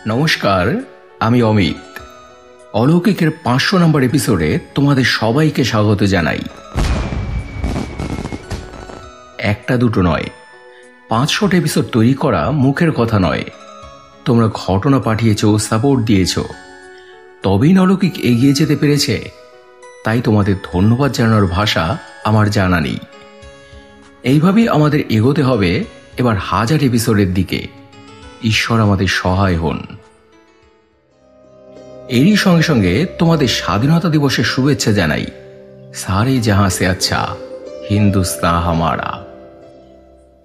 নমস্কার, আমি অমিত। অলৌকিকের 500 নম্বর এপিসোডে তোমাদের সবাইকে স্বাগত জানাই। একটা দুটো নয়, 500 এপিসোড তৈরি করা মুখের কথা নয়। তোমরা ঘটনা পাঠিয়েছ, সাপোর্ট দিয়েছ, তবেই অলৌকিক এগিয়ে যেতে পেরেছে। তাই তোমাদের ধন্যবাদ জানানোর ভাষা আমার জানা নেই। এইভাবেই আমাদের এগোতে হবে এবার 1000 এপিসোডের দিকে। ঈশ্বর আমাদের সহায় হন। এরই সঙ্গে সঙ্গে তোমাদের স্বাধীনতা দিবসের শুভেচ্ছা জানাই। সারে জাহাঁ সে আচ্ছা হিন্দুস্তান হামারা।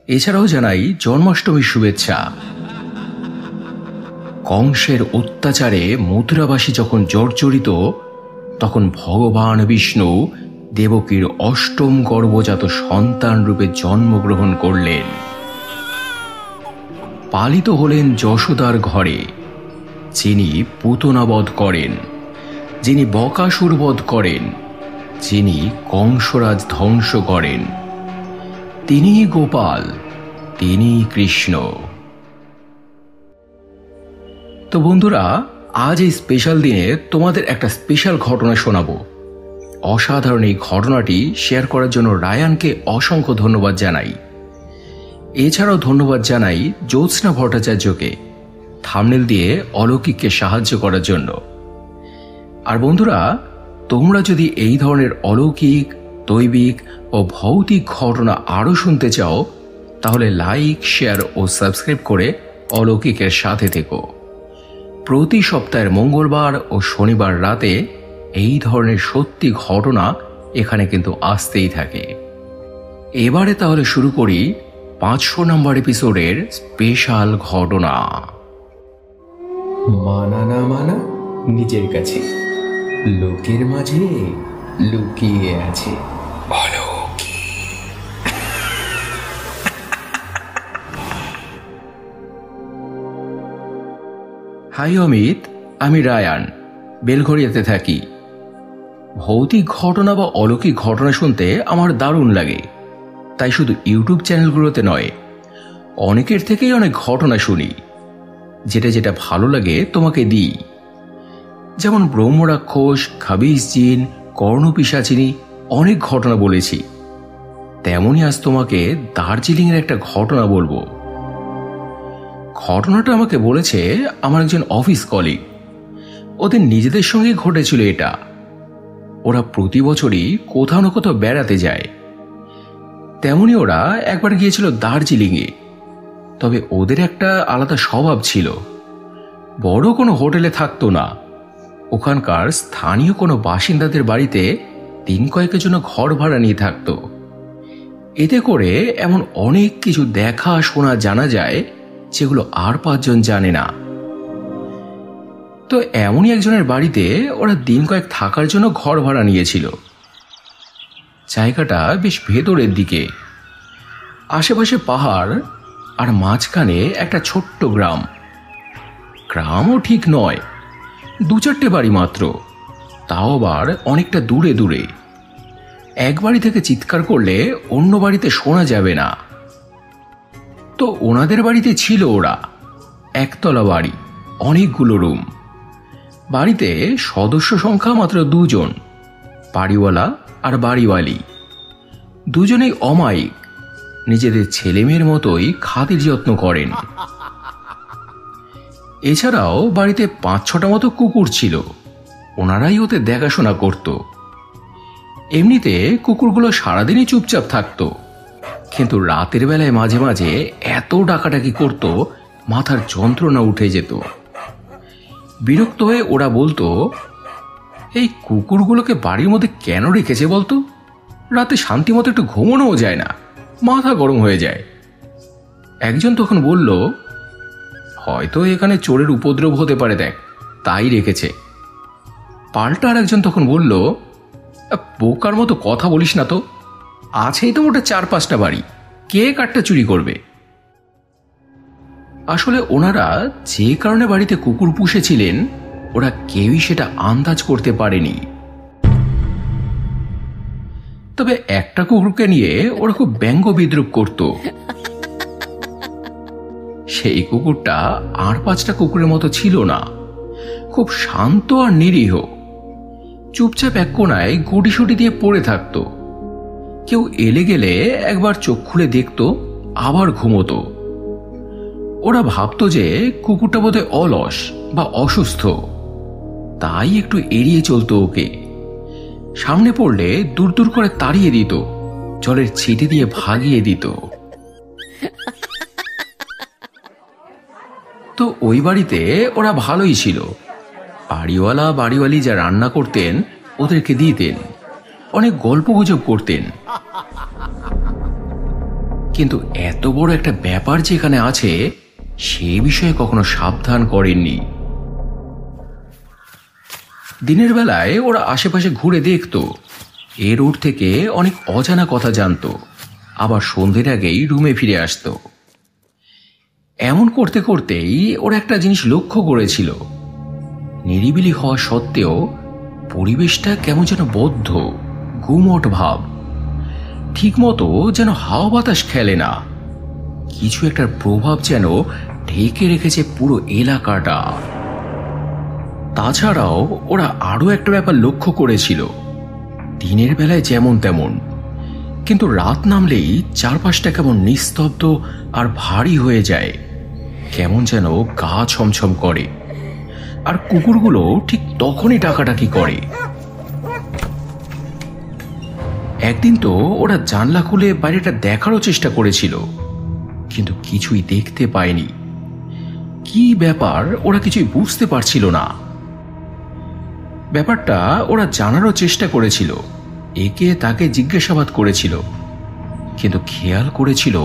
এছাড়াও জানাই জন্মাষ্টমীর শুভেচ্ছা। কংসের অত্যাচারে মথুরাবাসী যখন জর্জরিত, তখন ভগবান বিষ্ণু দেবকীর অষ্টম গর্ভজাত সন্তান রূপে জন্মগ্রহণ করলেন। পালিত হলেন যশোদার ঘরে, যিনি পুতনা বধ করেন, যিনি বকাসুর বধ করেন, যিনি কংসরাজ ধ্বংস করেন। তিনিই গোপাল, তিনিই কৃষ্ণ। তো বন্ধুরা, আজ এই স্পেশাল দিনে তোমাদের একটা স্পেশাল ঘটনা শোনাবো। অসাধারণ এই ঘটনাটি শেয়ার করার জন্য রায়ানকে অসংখ্য ধন্যবাদ জানাই। এছাড়াও ধন্যবাদ জানাই জ্যোৎস্না ভট্টাচার্যকে থাম্বনেল দিয়ে অলৌকিককে সাহায্য করার জন্য। আর বন্ধুরা, তোমরা যদি এই ধরনের অলৌকিক, দৈবিক ও ভৌতিক ঘটনা আরও শুনতে চাও, তাহলে লাইক, শেয়ার ও সাবস্ক্রাইব করে অলৌকিকের সাথে থেকো। প্রতি সপ্তাহের মঙ্গলবার ও শনিবার রাতে এই ধরনের সত্যি ঘটনা এখানে কিন্তু আসতেই থাকে। এবারে তাহলে শুরু করি 500 নম্বর এপিসোডের স্পেশাল ঘটনা। মানা না মানা নিজের কাছে, লোকের মাঝে লুকিয়ে আছে অলৌকিক। হাই অমিত, আমি রায়ান, বেলঘরিয়াতে থাকি। ভৌতিক ঘটনা বা অলৌকিক ঘটনা শুনতে আমার দারুণ লাগে। তাই শুধু ইউটিউব চ্যানেলগুলোতে নয়, অনেকের থেকেই অনেক ঘটনা শুনি। যেটা যেটা ভালো লাগে তোমাকে দিই। যেমন ব্রহ্মরাক্ষস, খাবিজ জিন, কর্ণপিশাচিনী, অনেক ঘটনা বলেছি। তেমনই আজ তোমাকে দার্জিলিংয়ের একটা ঘটনা বলবো। ঘটনাটা আমাকে বলেছে আমার একজন অফিস কলিগ। ওদের নিজেদের সঙ্গে ঘটেছিল এটা। ওরা প্রতি বছরই কোথাও না কোথাও বেড়াতে যায়। তেমনি ওরা একবার গিয়েছিল দার্জিলিংয়ে। তবে ওদের একটা আলাদা স্বভাব ছিল। বড় কোনো হোটেলে থাকতো না, ওখানকার স্থানীয় কোনো বাসিন্দাদের বাড়িতে দিন কয়েকের জন্য ঘর ভাড়া নিয়ে থাকতো। এতে করে এমন অনেক কিছু দেখা, শোনা, জানা যায় যেগুলো আর 5 জন জানে না। তো এমনই একজনের বাড়িতে ওরা দিন কয়েক থাকার জন্য ঘর ভাড়া নিয়েছিল। জায়গাটা বেশ ভেতরের দিকে, আশেপাশে পাহাড়, আর মাঝখানে একটা ছোট্ট গ্রাম। গ্রামও ঠিক নয়, 2-4টে বাড়ি মাত্র, তাও আবার অনেকটা দূরে দূরে। এক বাড়ি থেকে চিৎকার করলে অন্য বাড়িতে শোনা যাবে না। তো ওনাদের বাড়িতে ছিল ওরা, একতলা বাড়ি, অনেকগুলো রুম। বাড়িতে সদস্য সংখ্যা মাত্র 2 জন, বাড়িওয়ালা আর বাড়িওয়ালি। দুজনেই অমায়িক, নিজেদের ছেলেমেয়ের মতোই খাতির যত্ন করেন। এছাড়াও বাড়িতে 5-6টা মতো কুকুর ছিল, ওনারাই ওদের দেখাশোনা করত। এমনিতে কুকুরগুলো সারাদিনই চুপচাপ থাকতো, কিন্তু রাতের বেলায় মাঝে মাঝে এত ডাকাডাকি করত, মাথার যন্ত্রণা উঠে যেত। বিরক্ত হয়ে ওরা বলতো, এই কুকুরগুলোকে বাড়ির মধ্যে কেন রেখেছে বলতো? রাতে শান্তি মতো একটু ঘুমানোও যায় না, মাথা গরম হয়ে যায়। একজন তখন বলল, হয়তো এখানে চোরের উপদ্রব হতে পারে, দেখ, তাই রেখেছে। পাল্টা আর একজন তখন বলল, বোকার মতো কথা বলিস না তো, আছেই তো মোটা 4-5টা বাড়ি, কে কাঠটা চুরি করবে? আসলে ওনারা যে কারণে বাড়িতে কুকুর পুষেছিলেন, ওরা কেউই সেটা আন্দাজ করতে পারেনি। তবে একটা কুকুরকে নিয়ে ওরা খুব ব্যঙ্গ বিদ্রুপ করত। সেই কুকুরটা আর 5টা কুকুরের মতো ছিল না, খুব শান্ত আর নিরীহ। চুপচাপ এক কোনায় গুটিসুটি দিয়ে পড়ে থাকতো। কেউ এলে গেলে একবার চোখ খুলে দেখতো, আবার ঘুমোতো। ওরা ভাবতো যে কুকুরটা বোধহয় অলস বা অসুস্থ, তাই একটু এড়িয়ে চলতো ওকে। সামনে পড়লে দূর দূর করে তাড়িয়ে দিত, জলের ছিটে দিয়ে ভাগিয়ে দিত। তো ওই বাড়িতে ওরা ভালোই ছিল। বাড়িওয়ালি যা রান্না করতেন ওদেরকে দিতেন, অনেক গল্পগুজব করতেন। কিন্তু এত বড় একটা ব্যাপার যেখানে আছে সে বিষয়ে কখনো সাবধান করেননি। দিনের বেলায় ওরা আশেপাশে ঘুরে দেখতো, এ রোড থেকে অনেক অজানা কথা জানতো, আবার সন্ধ্যের আগেই রুমে ফিরে আসতো। এমন করতে করতেই ওরা একটা জিনিস লক্ষ্য করেছিল, নিরিবিলি হওয়া সত্ত্বেও পরিবেশটা কেমন যেন বদ্ধ, গুমট ভাব। ঠিকমতো যেন হাওয়া বাতাস খেলে না, কিছু একটার প্রভাব যেন ঢেকে রেখেছে পুরো এলাকাটা। তাছাড়াও ওরা আরো একটা ব্যাপার লক্ষ্য করেছিল, দিনের বেলায় যেমন তেমন, কিন্তু রাত নামলেই চারপাশটা কেমন নিস্তব্ধ আর ভারী হয়ে যায়, কেমন যেন গা ছমছম করে। আর কুকুরগুলো ঠিক তখনই ডাকাডাকি করে। একদিন তো ওরা জানলা খুলে বাইরেটা দেখারও চেষ্টা করেছিল, কিন্তু কিছুই দেখতে পায়নি। কি ব্যাপার ওরা কিছুই বুঝতে পারছিল না। ব্যাপারটা ওরা জানারও চেষ্টা করেছিল, একে তাকে জিজ্ঞাসাবাদ করেছিল, কিন্তু খেয়াল করেছিল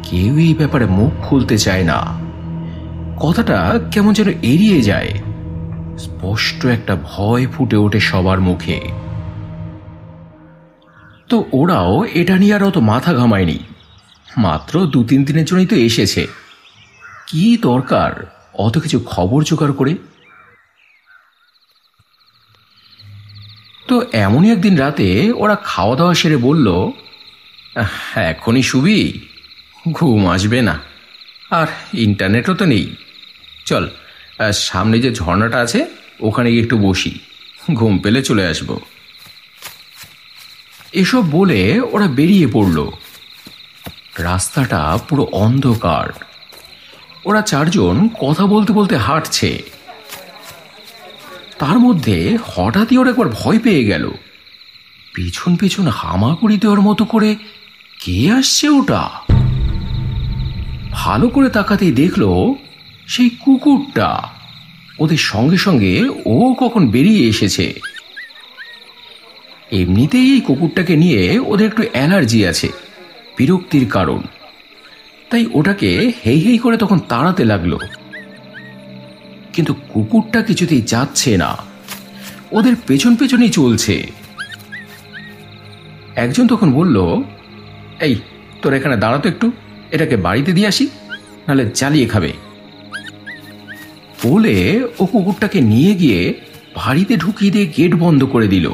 কেউ এই ব্যাপারে মুখ খুলতে চায় না। কথাটা কেমন যেন এড়িয়ে যায়। স্পষ্ট একটা ভয় ফুটে ওঠে সবার মুখে। তো ওরাও এটা নিয়ে আর অত মাথা ঘামায়নি, মাত্র 2-3 দিনের জন্যই তো এসেছে, কি দরকার অত কিছু খবর জোগাড় করে। তো এমনই একদিন রাতে ওরা খাওয়া দাওয়া সেরে বলল, এখনই শুবি? ঘুম আসবে না, আর ইন্টারনেটও তো নেই। চল সামনে যে ঝর্ণাটা আছে ওখানে গিয়ে একটু বসি, ঘুম পেলে চলে আসব। এসব বলে ওরা বেরিয়ে পড়ল। রাস্তাটা পুরো অন্ধকার। ওরা 4 জন কথা বলতে বলতে হাঁটছে। তার মধ্যে হঠাৎই ওরা একবার ভয় পেয়ে গেল। পিছন পিছন হামাগুড়ি দেওয়ার মতো করে কে আসছে ওটা। ভালো করে তাকাতেই দেখলো সেই কুকুরটা। ওদের সঙ্গে সঙ্গে ও কখন বেরিয়ে এসেছে। এমনিতেই এই কুকুরটাকে নিয়ে ওদের একটু অ্যালার্জি আছে, বিরক্তির কারণ, তাই ওটাকে হেই হেই করে তখন তাড়াতে লাগলো। কিন্তু কুকুরটা কিছুতেই যাচ্ছে না, ওদের পেছন পেছনেই চলছে। একজন তখন বলল, এই তোর এখানে দাঁড়াতো একটু, এটাকে বাড়িতে দিয়ে আসি, নাহলে জ্বালিয়ে খাবে। বলে ও কুকুরটাকে নিয়ে গিয়ে বাড়িতে ঢুকিয়ে দিয়ে গেট বন্ধ করে দিল।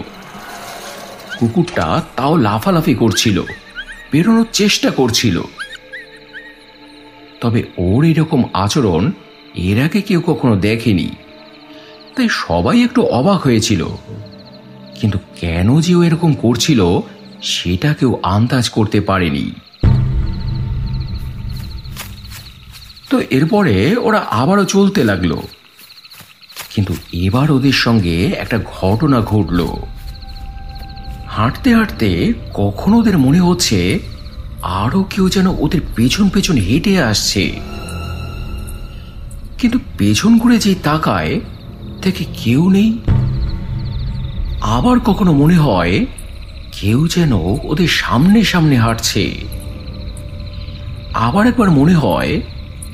কুকুরটা তাও লাফালাফি করছিল, বেরোনোর চেষ্টা করছিল। তবে ওর এরকম আচরণ এর আগে কেউ কখনো দেখেনি, তাই সবাই একটু অবাক হয়েছিল। কিন্তু কেন যে ও এরকম করছিল সেটা কেউ আন্দাজ করতে পারেনি। তো এরপরে ওরা আবারও চলতে লাগলো, কিন্তু এবার ওদের সঙ্গে একটা ঘটনা ঘটল। হাঁটতে হাঁটতে কখন ওদের মনে হচ্ছে আরো কেউ যেন ওদের পেছন পেছন হেঁটে আসছে, কিন্তু পেছন ঘুরে যেই তাকায় দেখে কেউ নেই। আবার কখনো মনে হয় কেউ যেন ওদের সামনে সামনে হাঁটছে। আবার একবার মনে হয়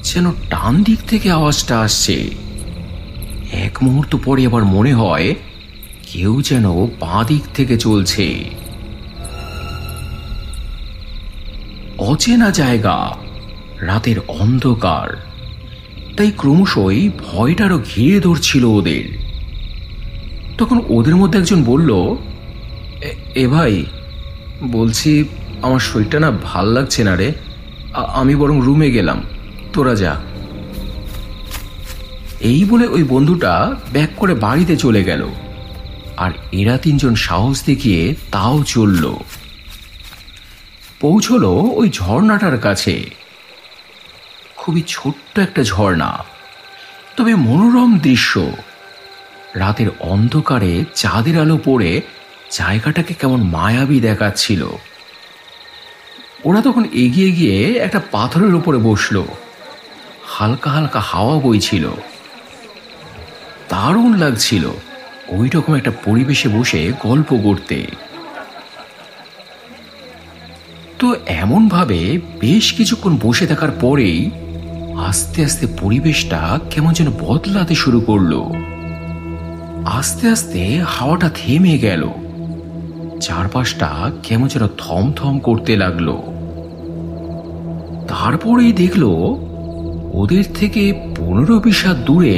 যেন ডান দিক থেকে আওয়াজটা আসছে। এক মুহূর্ত পরে আবার মনে হয় কেউ যেন বাঁ দিক থেকে চলছে। অচেনা জায়গা, রাতের অন্ধকার, তাই ক্রমশই ভয়টারও ঘিরে ধরছিল ওদের। তখন ওদের মধ্যে একজন বলল, এ ভাই, বলছি আমার শরীরটা না ভাল লাগছে না রে, আমি বরং রুমে গেলাম, তোরা যা। এই বলে ওই বন্ধুটা ব্যাক করে বাড়িতে চলে গেল, আর এরা তিনজন সাহস দেখিয়ে তাও চলল। পৌঁছলো ওই ঝর্ণাটার কাছে। খুবই ছোট্ট একটা ঝর্ণা, তবে মনোরম দৃশ্য। রাতের অন্ধকারে চাঁদের আলো পড়ে জায়গাটাকে কেমন মায়াবী দেখাচ্ছিল। ওরা তখন এগিয়ে গিয়ে একটা পাথরের উপরে বসলো। হালকা হালকা হাওয়া বইছিল, দারুণ লাগছিল ওই রকম একটা পরিবেশে বসে গল্প করতে। তো এমন ভাবে বেশ কিছুক্ষণ বসে থাকার পরেই আস্তে আস্তে পরিবেশটা কেমন যেন বদলাতে শুরু করলো। আস্তে আস্তে হাওয়াটা থেমে গেল, চারপাশটা কেমন যেন থমথম করতে লাগলো। তারপরেই দেখলো ওদের থেকে 15-20 হাত দূরে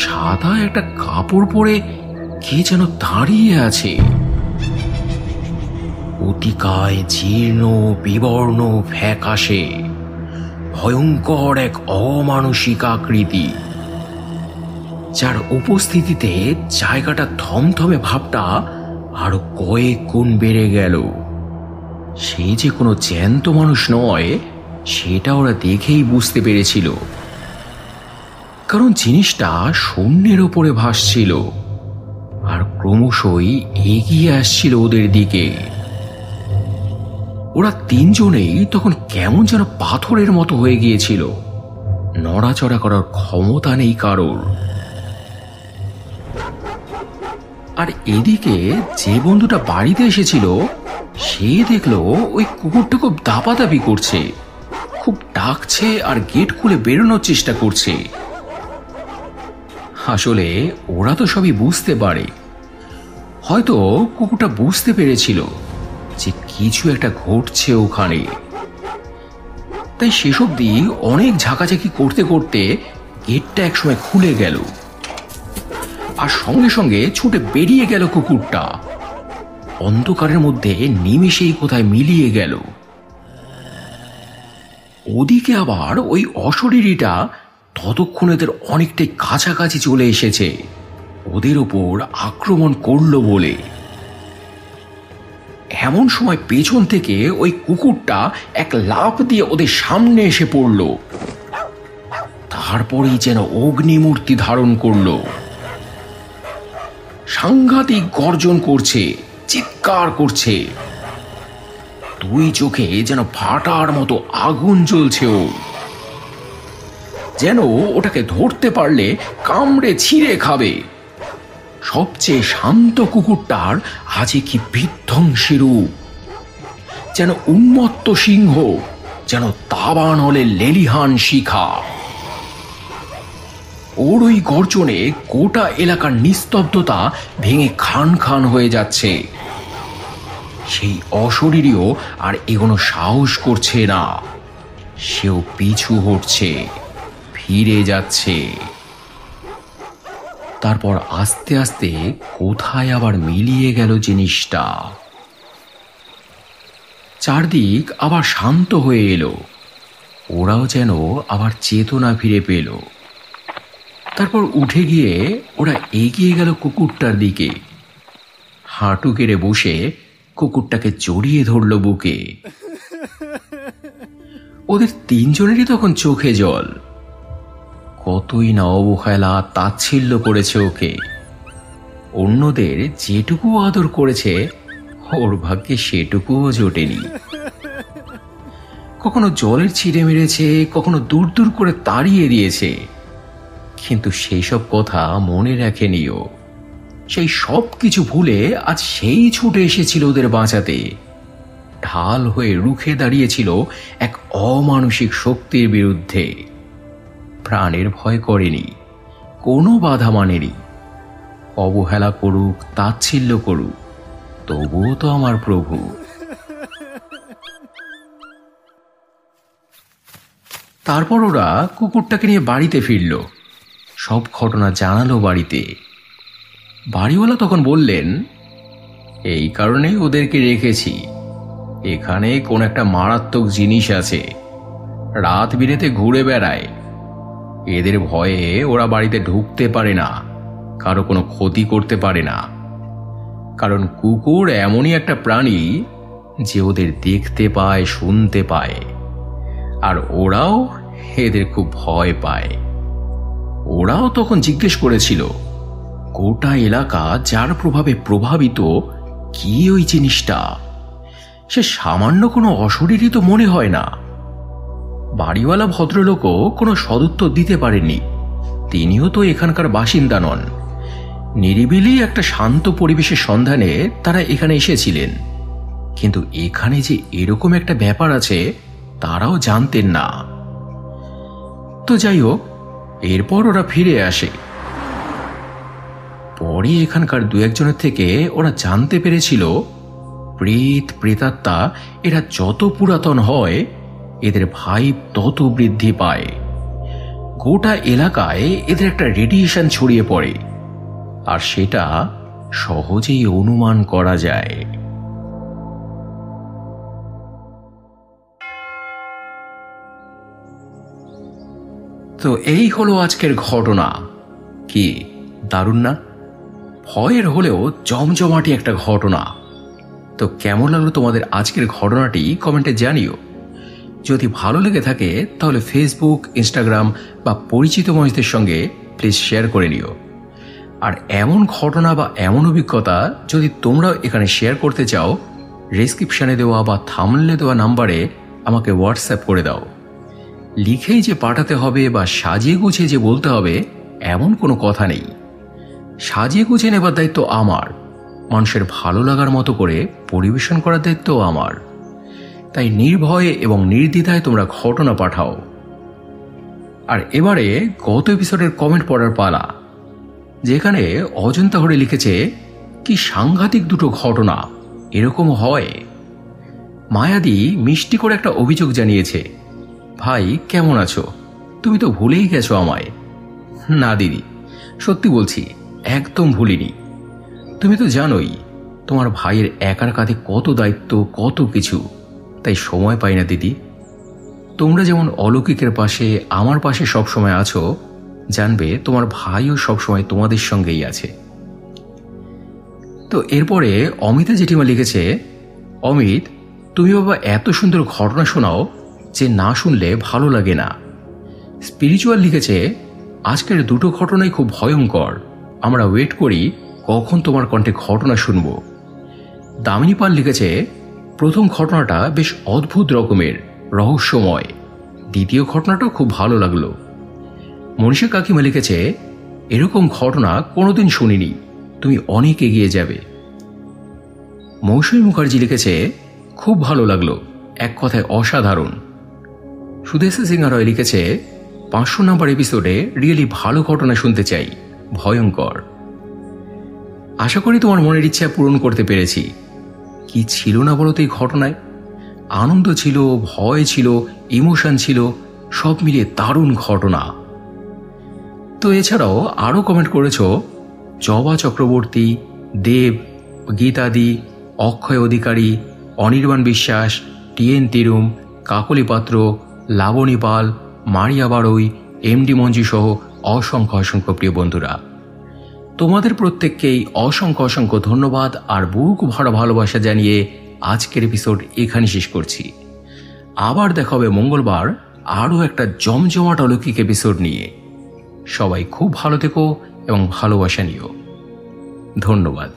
সাদা একটা কাপড় পরে কে যেন দাঁড়িয়ে আছে। অতিকায় জীর্ণ বিবর্ণ ফ্যাকাশে ভয়ঙ্কর এক অমানসিক আকৃতি, যার উপস্থিতিতে জায়গাটা থমথমে ভাবটা আরো কয়েক গুণ বেড়ে গেল। সে যে কোনো জ্যান্ত মানুষ নয় সেটা ওরা দেখেই বুঝতে পেরেছিল, কারণ জিনিসটা শূন্যের ওপরে ভাসছিল আর ক্রমশই এগিয়ে আসছিল ওদের দিকে। ওরা তিনজনেই তখন কেমন যেন পাথরের মতো হয়ে গিয়েছিল, নড়াচড়া করার ক্ষমতা নেই কারোর। আর এদিকে যে বন্ধুটা বাড়িতে এসেছিল সে দেখলো ওই কুকুরটা খুব দাপাদাপি করছে, খুব ডাকছে আর গেট খুলে বেরোনোর চেষ্টা করছে। আসলে ওরা তো সবই বুঝতে পারে, হয়তো কুকুরটা বুঝতে পেরেছিল যে কিছু একটা ঘটছে ওখানে। তাই সেসব দিয়ে অনেক ঝাঁকাঝাঁকি করতে করতে গেটটা একসময় খুলে গেল, আর সঙ্গে সঙ্গে ছুটে বেরিয়ে গেল কুকুরটা। অন্ধকারের মধ্যে নিমেষেই কোথায় মিলিয়ে গেল। ওদিকে আবার ওই অশরীরীটা ততক্ষণ এদের অনেকটাই কাছাকাছি চলে এসেছে, ওদের ওপর আক্রমণ করলো বলে। এমন সময় পেছন থেকে ওই কুকুরটা এক লাফ দিয়ে ওদের সামনে এসে পড়ল। তারপরেই যেন অগ্নিমূর্তি ধারণ করলো, সাংঘাতিক গর্জন করছে, চিৎকার করছে। দুই চোখে যেন ফাটার মতো আগুন জ্বলছে। ও যেন ওটাকে ধরতে পারলে কামড়ে ছিঁড়ে খাবে। সবচেয়ে শান্ত কুকুরটার আজে কি বিধ্বংসী রূপ, যেন উন্মত্ত সিংহ, যেন দাবানলে লেলিহান শিখা। ওর ওই গর্জনে গোটা এলাকার নিস্তব্ধতা ভেঙে খান খান হয়ে যাচ্ছে। সেই অশরীরীও আর এগোনো সাহস করছে না, সেও পিছু হটছে, ফিরে যাচ্ছে। তারপর আস্তে আস্তে কোথায় আবার মিলিয়ে গেল জিনিসটা। চারদিক আবার শান্ত হয়ে এলো, ওরাও যেন আবার চেতনা ফিরে পেল। তারপর উঠে গিয়ে ওরা এগিয়ে গেল কুকুরটার দিকে। হাঁটু কেড়ে বসে কুকুরটাকে জড়িয়ে ধরল বুকে। ওদের তিনজনেরই তখন চোখে জল। কতই না অবহেলা তাচ্ছিল্য করেছে ওকে। অন্যদের যেটুকু আদর করেছে ওর ভাগ্যে সেটুকুও জোটেনি। কখনো জলের ছিঁড়ে মেরেছে, কখনো দূর দূর করে তাড়িয়ে দিয়েছে, কিন্তু সেই সব কথা মনে রাখেনিও। সেই সব কিছু ভুলে আজ সেই ছুটে এসেছিল ওদের বাঁচাতে। ঢাল হয়ে রুখে দাঁড়িয়েছিল এক অমানসিক শক্তির বিরুদ্ধে। প্রাণের ভয় করেনি, কোনো বাধা মানেনি। অবহেলা করুক, তাচ্ছিল্য করুক, তবুও তো আমার প্রভু। তারপর ওরা কুকুরটাকে নিয়ে বাড়িতে ফিরল, সব ঘটনা জানালো বাড়িতে। বাড়িওয়ালা তখন বললেন, এই কারণেই ওদেরকে রেখেছি, এখানে কোন একটা মারাত্মক জিনিস আছে, রাত বিরেতে ঘুরে বেড়ায়। এদের ভয়ে ওরা বাড়িতে ঢুকতে পারে না, কারো কোনো ক্ষতি করতে পারে না। কারণ কুকুর এমনই একটা প্রাণী যে ওদের দেখতে পায়, শুনতে পায়, আর ওরাও এদের খুব ভয় পায়। ওরাও তখন জিজ্ঞেস করেছিল, গোটা এলাকা যার প্রভাবে প্রভাবিত, কি ওই জিনিসটা? সে সামান্য কোনো অশরীরই তো মনে হয় না। বাড়িওয়ালা ভদ্রলোকও কোনো সদুত্তর দিতে পারেননি। তিনিও তো এখানকার বাসিন্দা নন। নিরিবিলি একটা শান্ত পরিবেশের সন্ধানে তারা এখানে এসেছিলেন, কিন্তু এখানে যে এরকম একটা ব্যাপার আছে তারাও জানতেন না। তো যাই হোক, এরপর ওরা ফিরে আসে। পরে এখানকার দু একজনের থেকে ওরা জানতে পেরেছিল, প্রেত প্রেতাত্মা এরা যত পুরাতন হয় এদের ভাইব তত বৃদ্ধি পায়। গোটা এলাকায় এদের একটা রেডিয়েশন ছড়িয়ে পড়ে, আর সেটা সহজেই অনুমান করা যায়। তো এই হলো আজকের ঘটনা। কি দারুণ না? ভয়ের হলেও জমজমাটি একটা ঘটনা। তো কেমন লাগলো তোমাদের আজকের ঘটনাটি কমেন্টে জানিও। যদি ভালো লেগে থাকে তাহলে ফেসবুক, ইনস্টাগ্রাম বা পরিচিত মানুষদের সঙ্গে প্লিজ শেয়ার করে নিও। আর এমন ঘটনা বা এমন অভিজ্ঞতা যদি তোমরাও এখানে শেয়ার করতে চাও, ডেসক্রিপশনে দেওয়া বা থাম্বনেলে দেওয়া নাম্বারে আমাকে হোয়াটসঅ্যাপ করে দাও। লিখেই যে পাঠাতে হবে বা সাজিয়ে গুছিয়ে যে বলতে হবে এমন কোনো কথা নেই। সাজিয়ে গুছিয়ে নেবার দায়িত্ব আমার, মানুষের ভালো লাগার মতো করে পরিবেশন করার দায়িত্ব আমার। তাই নির্ভয়ে এবং নির্দ্বিধায় তোমরা ঘটনা পাঠাও। আর এবারে গত এপিসোডের কমেন্ট পড়ার পালা, যেখানে অজন্তা হরে লিখেছে, কি সাংঘাতিক দুটো ঘটনা, এরকম হয়। মায়াদি মিষ্টি করে একটা অভিযোগ জানিয়েছে, ভাই কেমন আছো? তুমি তো ভুলেই গেছো আমায়। না দিদি, সত্যি বলছি, একদম ভুলিনি। তুমি তো জানোই তোমার ভাইয়ের একার কাঁধে কত দায়িত্ব, কত কিছু, তাই সময় পাই না দিদি। তোমরা যেমন অলৌকিকের পাশে আমার পাশে সবসময় আছো, জানবে তোমার ভাইও সবসময় তোমাদের সঙ্গেই আছে। তো এরপরে অমিতা জেঠিমা লিখেছে, অমিত তুমি বাবা এত সুন্দর ঘটনা শোনাও যে না শুনলে ভালো লাগে না। স্পিরিচুয়াল লিখেছে, আজকের দুটো ঘটনাই খুব ভয়ঙ্কর, আমরা ওয়েট করি কখন তোমার কণ্ঠে ঘটনা শুনব। দামিনী পাল লিখেছে, প্রথম ঘটনাটা বেশ অদ্ভুত রকমের, রহস্যময়। দ্বিতীয় ঘটনাটাও খুব ভালো লাগলো। মনীষা কাকিমা লিখেছে, এরকম ঘটনা কোনোদিন শুনিনি, তুমি অনেক এগিয়ে যাবে। মৌসুমী মুখার্জি লিখেছে, খুব ভালো লাগলো, এক কথায় অসাধারণ। সুদেশা সিংহ রয় লিখেছে, 500 নম্বর এপিসোডে রিয়েলি ভালো ঘটনা শুনতে চাই, ভয়ঙ্কর। আশা করি তোমার মনের ইচ্ছা পূরণ করতে পেরেছি। কি ছিল না বলো তো এই ঘটনায়? আনন্দ ছিল, ভয় ছিল, ইমোশন ছিল, সব মিলিয়ে দারুণ ঘটনা। তো এছাড়াও আরও কমেন্ট করেছ জবা চক্রবর্তী, দেব, গীতাদি, অক্ষয় অধিকারী, অনির্বাণ বিশ্বাস, টিএন তিরুম, কাকলি পাত্র, লাবণী পাল, মারিয়া বাড়ই, এমডি মঞ্জু সহ অসংখ্য অসংখ্য প্রিয় বন্ধুরা, তোমাদের প্রত্যেককেই অসংখ্য অসংখ্য ধন্যবাদ আর বুক ভরা ভালোবাসা জানিয়ে আজকের এপিসোড এখানে শেষ করছি। আবার দেখা হবে মঙ্গলবার আরও একটা জমজমাট অলৌকিক এপিসোড নিয়ে। সবাই খুব ভালো থেকো এবং ভালোবাসা নিও। ধন্যবাদ।